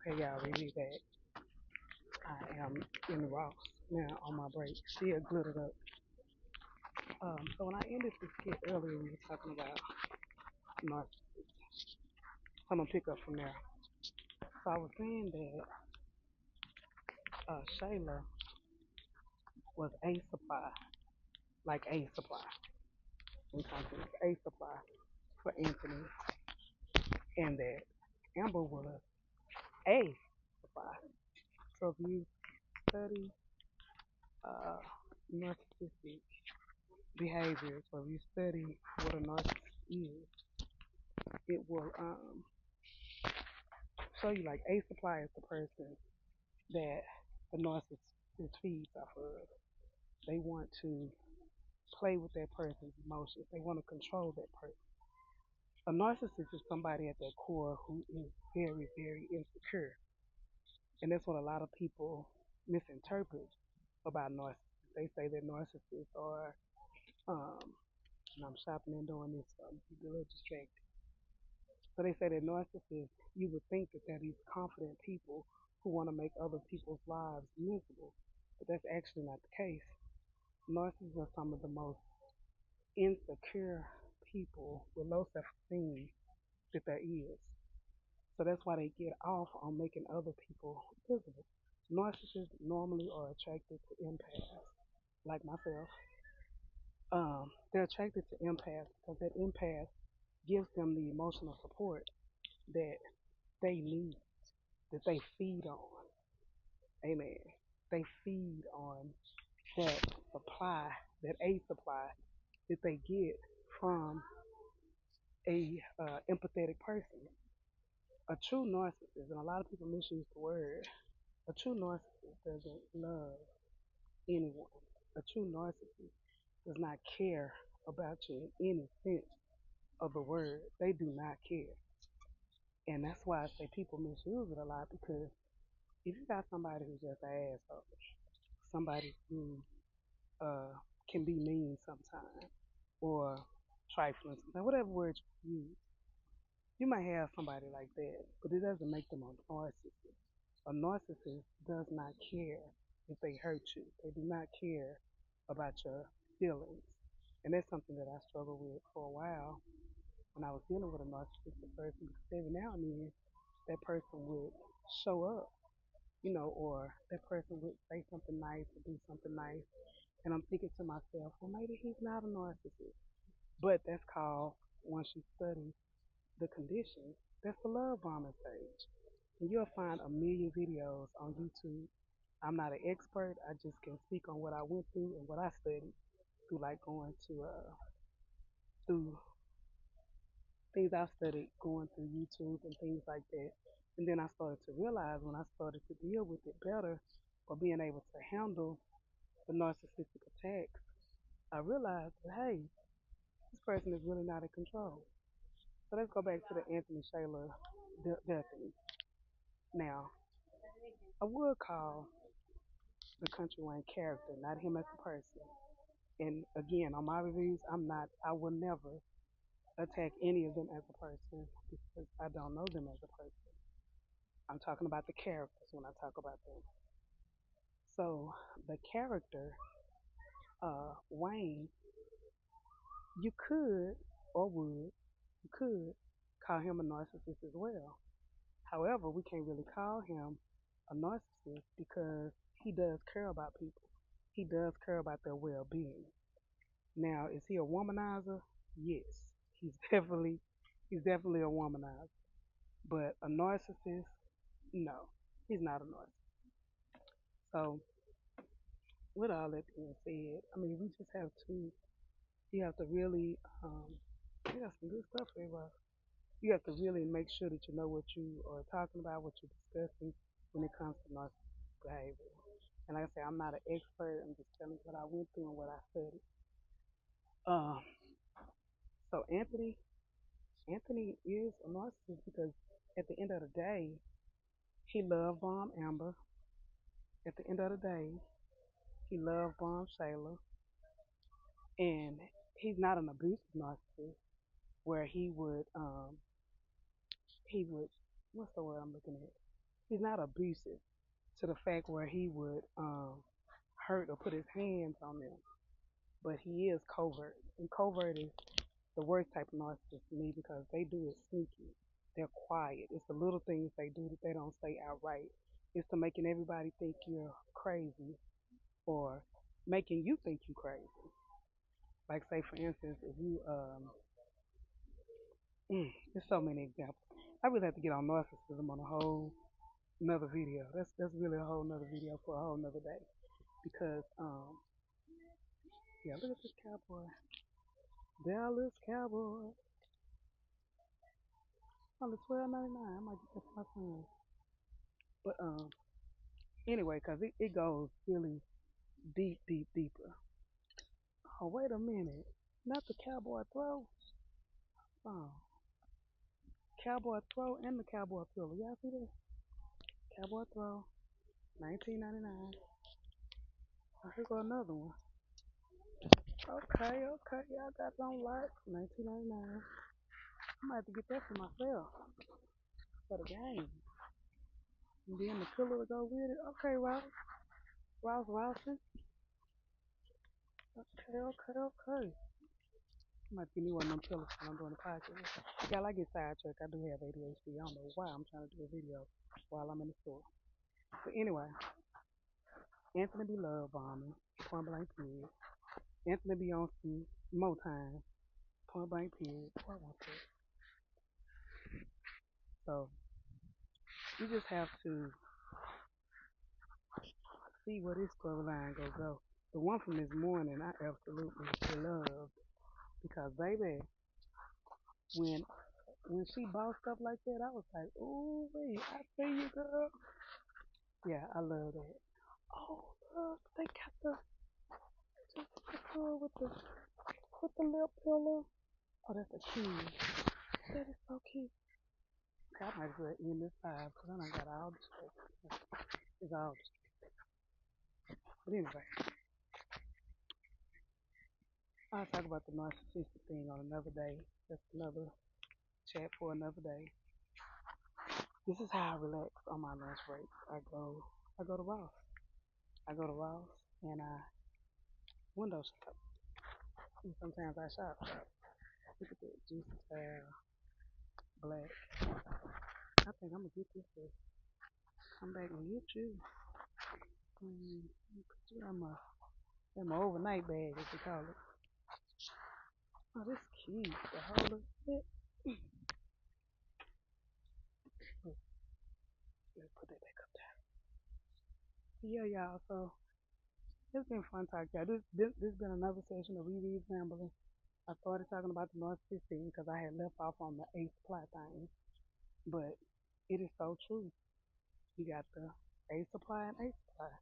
Okay, y'all, ReRe back. I am in Ross now on my break, still glittered up. So when I ended this skit earlier, we were talking about narcissism. I'm gonna pick up from there. So I was saying that Shayla was a supply, like a supply. We talking a supply for Anthony, and that Amber was a supply. So if you study uh, narcissistic behaviors, or if you study what a narcissist is, it will show you like a supply is the person that the narcissist feeds off of. They want to play with that person's emotions. They want to control that person. A narcissist is somebody at their core who is very, very insecure. And that's what a lot of people misinterpret about narcissists. They say that narcissists are, and I'm shopping and doing this, so I'm a little distracted. So they say that narcissists, you would think that they're these confident people who want to make other people's lives miserable. But that's actually not the case. Narcissists are some of the most insecure people with low self esteem that there is. So that's why they get off on making other people miserable. Narcissists normally are attracted to empaths, like myself. They're attracted to empaths because that empath gives them the emotional support that they need, that they feed on. Amen. They feed on that supply, that a supply that they get from a empathetic person. A true narcissist, and a lot of people misuse the word, a true narcissist doesn't love anyone. A true narcissist does not care about you in any sense of the word. They do not care. And that's why I say people misuse it a lot because if you got somebody who's just an asshole, somebody who uh, can be mean sometimes or trifling sometimes, whatever word you use, you might have somebody like that, but it doesn't make them a narcissist. A narcissist does not care if they hurt you. They do not care about your feelings. And that's something that I struggled with for a while when I was dealing with a narcissistic person because every now and then that person would show up, or that person would say something nice or do something nice. And I'm thinking to myself, well, maybe he's not a narcissist. But that's called, once you study the condition, that's the love bombing stage. And you'll find a million videos on YouTube. I'm not an expert. I just can speak on what I went through and what I studied through like going to through things I studied going through YouTube and things like that. And then I started to realize when I started to deal with it better or being able to handle the narcissistic attacks, I realized that hey, this person is really not in control. So let's go back to the Anthony Shayla Duffy. Now, I would call the Country Wayne character, not him as a person. And again, on my reviews, I will never attack any of them as a person because I don't know them as a person. I'm talking about the characters when I talk about them. So the character, Wayne, you could or would, you could call him a narcissist as well. However, we can't really call him a narcissist because he does care about people. He does care about their well being. Now, is he a womanizer? Yes. He's he's definitely a womanizer. But a narcissist? No. He's not a narcissist. So with all that being said, I mean we just have to you have to really you got some good stuff here, bro. You have to really make sure that you know what you are talking about, what you're discussing when it comes to narcissistic behavior. And like I say, I'm not an expert. I'm just telling you what I went through and what I studied. Uh, so Anthony is a narcissist because at the end of the day, he loved Bomb Amber. At the end of the day, he loved Bomb Shayla, and he's not an abusive narcissist where he would what's the word I'm looking at? He's not abusive to the fact where he would hurt or put his hands on them, but he is covert. And covert is the worst type of narcissist to me because they do it sneaky. They're quiet. It's the little things they do that they don't say outright. It's to making everybody think you're crazy or making you think you're crazy. Like say for instance, if you there's so many examples. I really have to get on narcissism on a whole another video. That's really a whole nother video for a whole nother day. Because yeah, look at this cowboy. Dallas Cowboy. Only $12.99. I might get that for my son. But anyway, cause it goes really deep, deep, deeper. Oh wait a minute. Not the cowboy throw. Oh. Cowboy throw and the cowboy pillow. Y'all see this? Cowboy throw. 19.99. Oh, here go another one. Okay, okay. Y'all got it on light. 19.99. I might have to get that for myself for the game. And then the pillow to go with it. Okay, Ross. Ross Rawson. Okay, okay, okay. I might give me one of them pillows when I'm doing the podcast. Y'all, I get sidetracked. I do have ADHD. I don't know why I'm trying to do a video while I'm in the store. But anyway, Anthony be love bombing. Point blank period. Anthony be on some more time. Point blank period. What I want that. So you just have to see where this storyline go. The one from this morning I absolutely loved because baby, when when she bossed up like that, I was like, ooh wait, I see you girl. Yeah, I love that. Oh look, they got the tour with the little pillow. Oh, that's a key. That is so cute. Okay, I might as well end this live because I done got all distracted. It's all but anyway, I'll talk about the narcissistic thing on another day. That's another chat for another day. This is how I relax on my lunch break. I go to Ross. I go to Ross and I window shop. And sometimes I shop. Look at that juicy style, black. I think I'm gonna get this to come back and get you. Put you in my overnight bag, as they call it. Oh, this cute. The holder. Let's put that back up there. Yeah, y'all. So it's been fun talking. Y'all. This been another session of ReRe Rambling. I started talking about the North 15 because I had left off on the A supply thing, but it is so true. You got the A supply and A supply.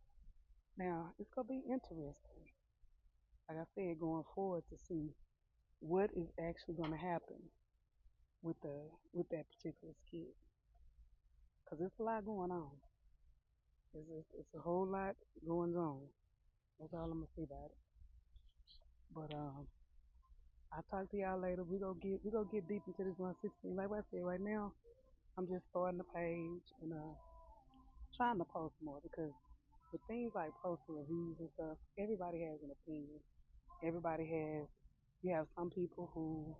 Now it's gonna be interesting, like I said, going forward to see what is actually gonna happen with the with that particular skit, because it's a lot going on. It's a whole lot going on. That's all I'm gonna say about it. But I'll talk to y'all later. We gonna get deep into this 116. Like I said, right now I'm just starting the page and trying to post more because with things like posting reviews and stuff, everybody has an opinion. Everybody has. You have some people who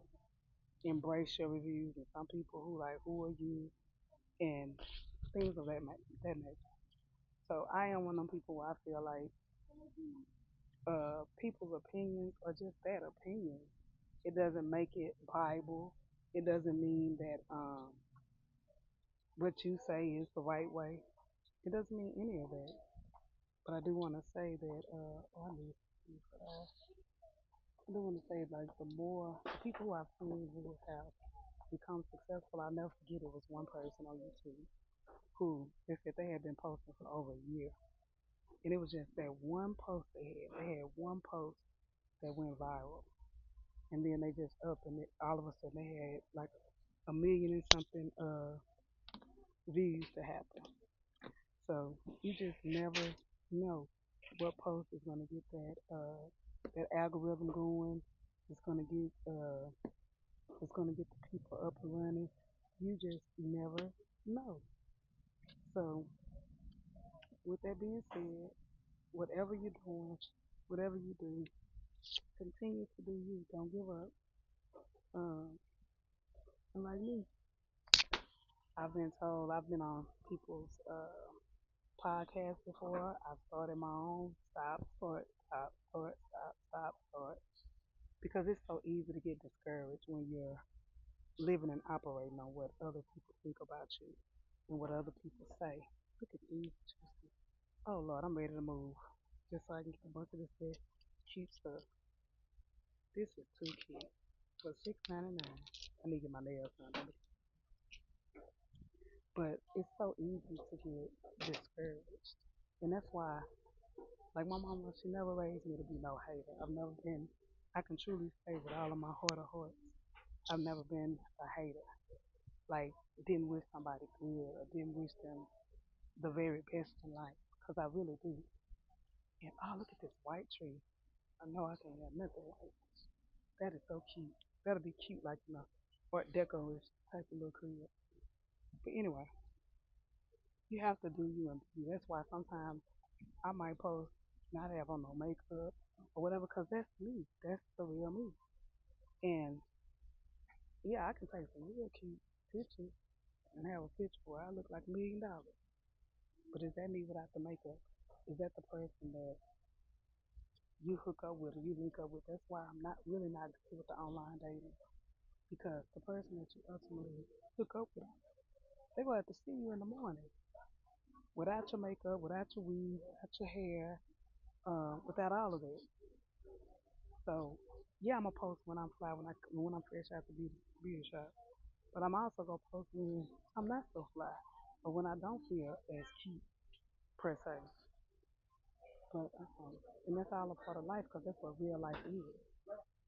embrace your reviews and some people who like, who are you, and things of that nature. So I am one of them people where I feel like people's opinions are just that opinion. It doesn't make it Bible. It doesn't mean that what you say is the right way. It doesn't mean any of that. But I do want to say that oh, I do want to say like the more the people who I've seen who have become successful, I'll never forget it was one person on YouTube who they said they had been posting for over a year. And it was just that one post they had. They had one post that went viral. And then they just up and all of a sudden they had like a million and something views to happen. So you just never know what post is gonna get that algorithm going. It's gonna get it's gonna get the people up and running. You just never know. So, with that being said, whatever you're doing, whatever you do, continue to do you. Don't give up. Um, and like me, I've been told I've been on people's podcasts before. I've started my own. Stop, start, stop, start, stop, stop, start. Because it's so easy to get discouraged when you're living and operating on what other people think about you and what other people say. Look at these. Oh Lord, I'm ready to move. Just so I can get a bunch of this cute stuff. This is too cute. For $6.99. I need to get my nails done. But it's so easy to get discouraged. And that's why, like my mama, she never raised me to be no hater. I've never been, I can truly say with all of my heart of hearts, I've never been a hater. Like, didn't wish somebody good or didn't wish them the very best in life. Because I really do. And oh, look at this white tree. I know I can't have nothing white. That is so cute. That'll be cute, like, Art Deco-ish type of little crib. But anyway, you have to do you and be you. That's why sometimes I might post not have on no makeup or whatever, because that's me. That's the real me. And yeah, I can take some real cute pictures and have a picture where I look like $1 million. But is that me without the makeup? Is that the person that you hook up with or you link up with? That's why I'm not really not good with the online dating. Because the person that you ultimately hook up with, they're going to have to see you in the morning without your makeup, without your weave, without your hair, without all of it. So yeah, I'm gonna post when I'm fly, when I'm fresh out the beauty shop. But I'm also gonna post when I'm not so fly, or when I don't feel as cute per se. But and that's all a part of life, because that's what real life is.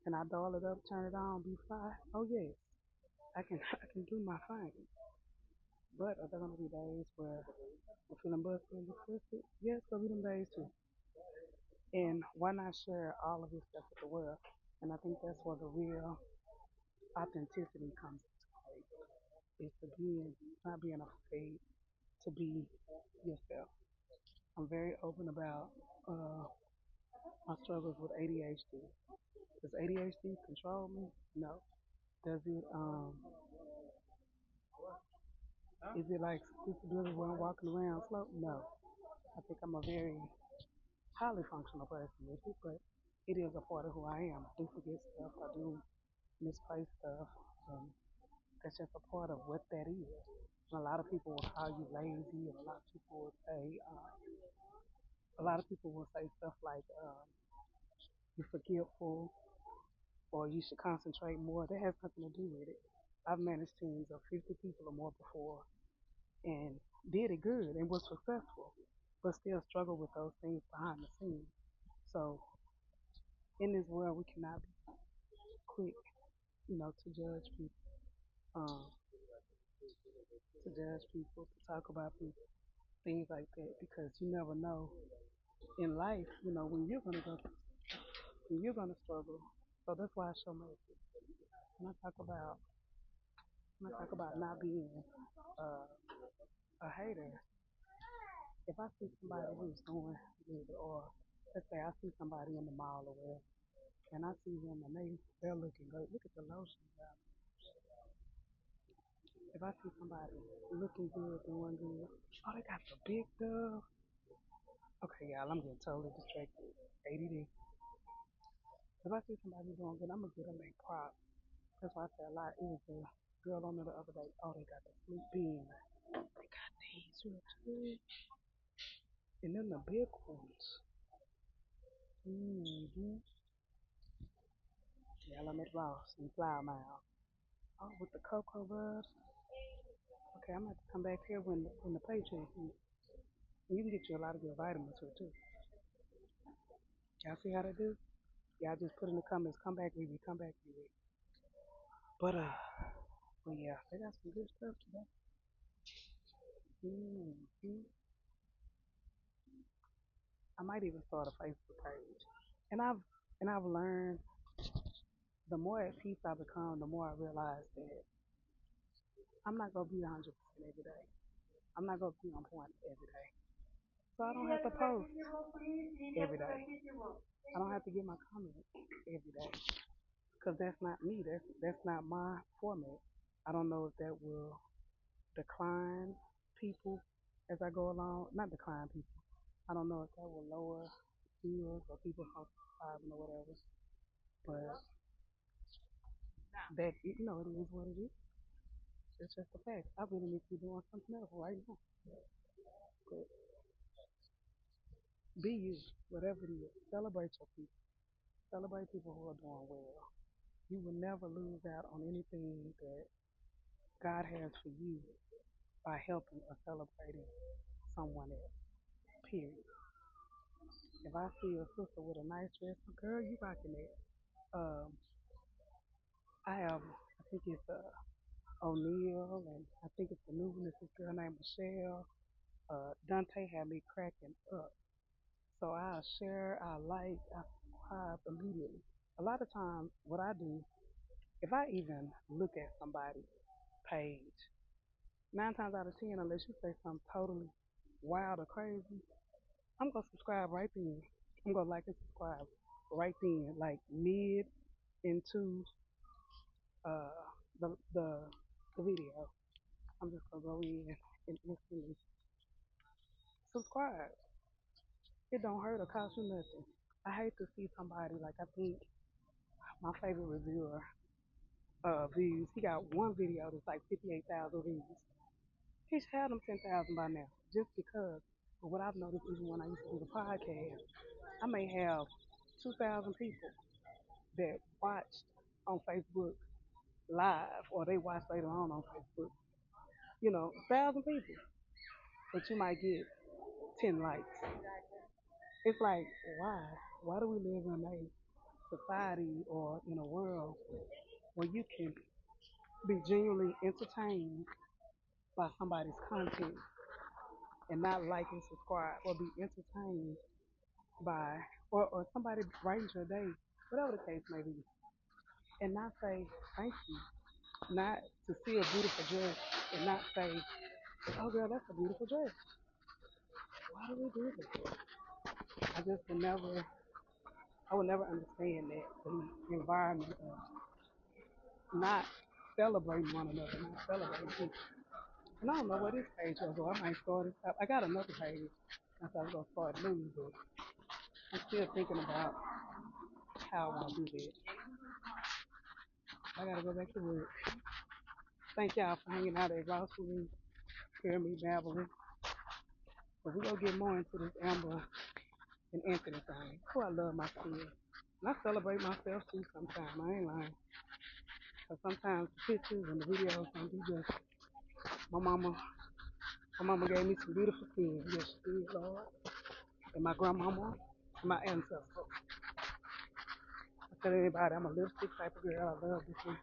Can I doll it up, turn it on, be fly? Oh yes, I can. I can do my thing. But are there gonna be days where I'm feeling busted and disgusted? Yes, there'll be them days too. And why not share all of this stuff with the world? And I think that's where the real authenticity comes into play. It's again not being afraid to be yourself. I'm very open about uh, my struggles with ADHD. Does ADHD control me? No. Does it is it like disability when I'm walking around slow? No. I think I'm a very highly functional person with it, but it is a part of who I am. I do forget stuff. I do misplace stuff. And that's just a part of what that is. And a lot of people will call you lazy, and a lot of people will say stuff like, you're forgetful, or you should concentrate more. That has nothing to do with it. I've managed teams of 50 people or more before and did it good and was successful, but still struggle with those things behind the scenes. So in this world, we cannot be quick, to judge people, um, to talk about people, things like that, because you never know in life, when you're gonna struggle. So that's why I show mercy. When I talk about when I talk about not being uh, a hater, if I see somebody who's doing good, or let's say I see somebody in the mall or whatever, and I see them and they're looking great. Look at the lotion, y'all. If I see somebody looking good, doing good, oh, they got the big dove. Okay, y'all, I'm getting totally distracted. ADD. If I see somebody doing good, I'm gonna give them a prop. That's why I say a lot. It was a girl on there the other day. Oh, they got the sleep beans. They got these real good. And then the big ones. Mm-hmm. Yeah, I'm at Ross and Flower Mile. Oh, with the cocoa bud. Okay, I'm gonna have to come back here when the paycheck hits. And you can get you a lot of good vitamins here too. Y'all see how they do? Y'all just put in the comments, come back, Riri, come back, Riri. But but yeah, they got some good stuff today. Mm-hmm. I might even start a Facebook page. And I've learned, the more at peace I become, the more I realize that I'm not gonna be 100% every day. I'm not gonna be on point every day. So I don't have to post every day. I don't have to get my comments every day because that's not me. That's not my format. I don't know if that will decline people as I go along. Not decline people. I don't know if that will lower views or people from subscribing or whatever. But that it is what it is. It's just a fact. I really need to be doing something else right now. But be you, whatever it is. Celebrate your people. Celebrate people who are doing well. You will never lose out on anything that God has for you by helping or celebrating someone else. Period. If I see a sister with a nice dress, girl, you rocking it. I have, I think it's O'Neal, and I think it's the new one. It's this girl named Michelle. Dante had me cracking up. So I'll share, I like, I subscribe immediately. A lot of times, what I do, if I even look at somebody's page, 9 times out of 10, unless you say something totally wild or crazy, I'm gonna subscribe right then. I'm gonna like and subscribe right then, like mid into uh the the video. I'm just gonna go in and instantly subscribe. It don't hurt or cost you nothing. I hate to see somebody like I think my favorite reviewer views. He got one video that's like 58,000 views. He should have them 10,000 by now, just because. But what I've noticed even when I used to do the podcast, I may have 2,000 people that watched on Facebook live, or they watch later on Facebook. 1,000 people, but you might get 10 likes. It's like, why? Why do we live in a society or in a world where you can be genuinely entertained by somebody's content and not like and subscribe, or be entertained by, or somebody brightens your day, whatever the case may be, and not say thank you, not to see a beautiful dress and not say, oh girl, that's a beautiful dress. Why do we do that? I just would never, I would never understand that the environment of not celebrating one another, not celebrating people. And I don't know what this page is, so I might start it. I got another page. I thought I was gonna start new, but I'm still thinking about how I want to do that. I gotta go back to work. Thank y'all for hanging out at Ross with me, hearing me babbling. But we're gonna get more into this Amber and Anthony thing. Oh, I love my kids. And I celebrate myself too sometimes. I ain't lying. Cause sometimes the pictures and the videos can be just my mama. My mama gave me some beautiful skin. Yes, she did, Lord. And my grandmama and my ancestors. I tell anybody I'm a lipstick type of girl. I love different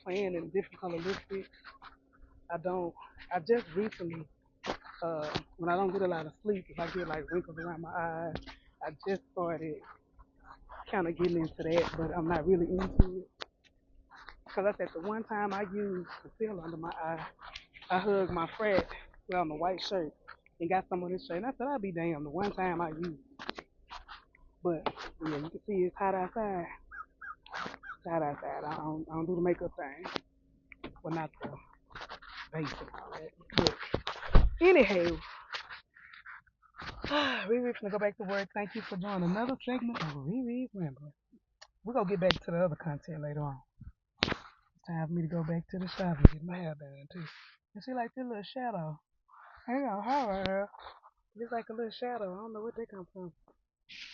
playing in different color lipstick. I don't. I just recently, when I don't get a lot of sleep, if I get like wrinkles around my eyes, I just started kind of getting into that, but I'm not really into it. Because I said the one time I used concealer under my eye, I hugged my frat on the white shirt and got some on this shirt. And I said, I'll be damned the one time I used. But yeah, you can see it's hot outside. It's hot outside. I don't do the makeup thing. Well, not the base and all that. But anyhow, ReRe finna go back to work. Thank you for joining another segment of ReRe's Rambling. We're gonna get back to the other content later on. It's time for me to go back to the shop and get my hair done too. You see like this little shadow. Hang on, her. Just like a little shadow. I don't know where they come from.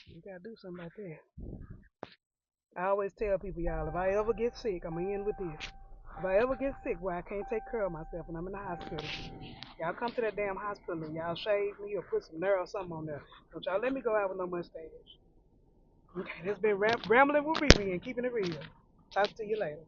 You gotta do something like that. I always tell people, y'all, if I ever get sick, I'm gonna end with this. If I ever get sick where I can't take care of myself and I'm in the hospital, y'all come to that damn hospital and y'all shave me or put some nerve or something on there. Don't y'all let me go out with no mustache. Okay, this been rambling with ReRe and keeping it real. Talk to you later.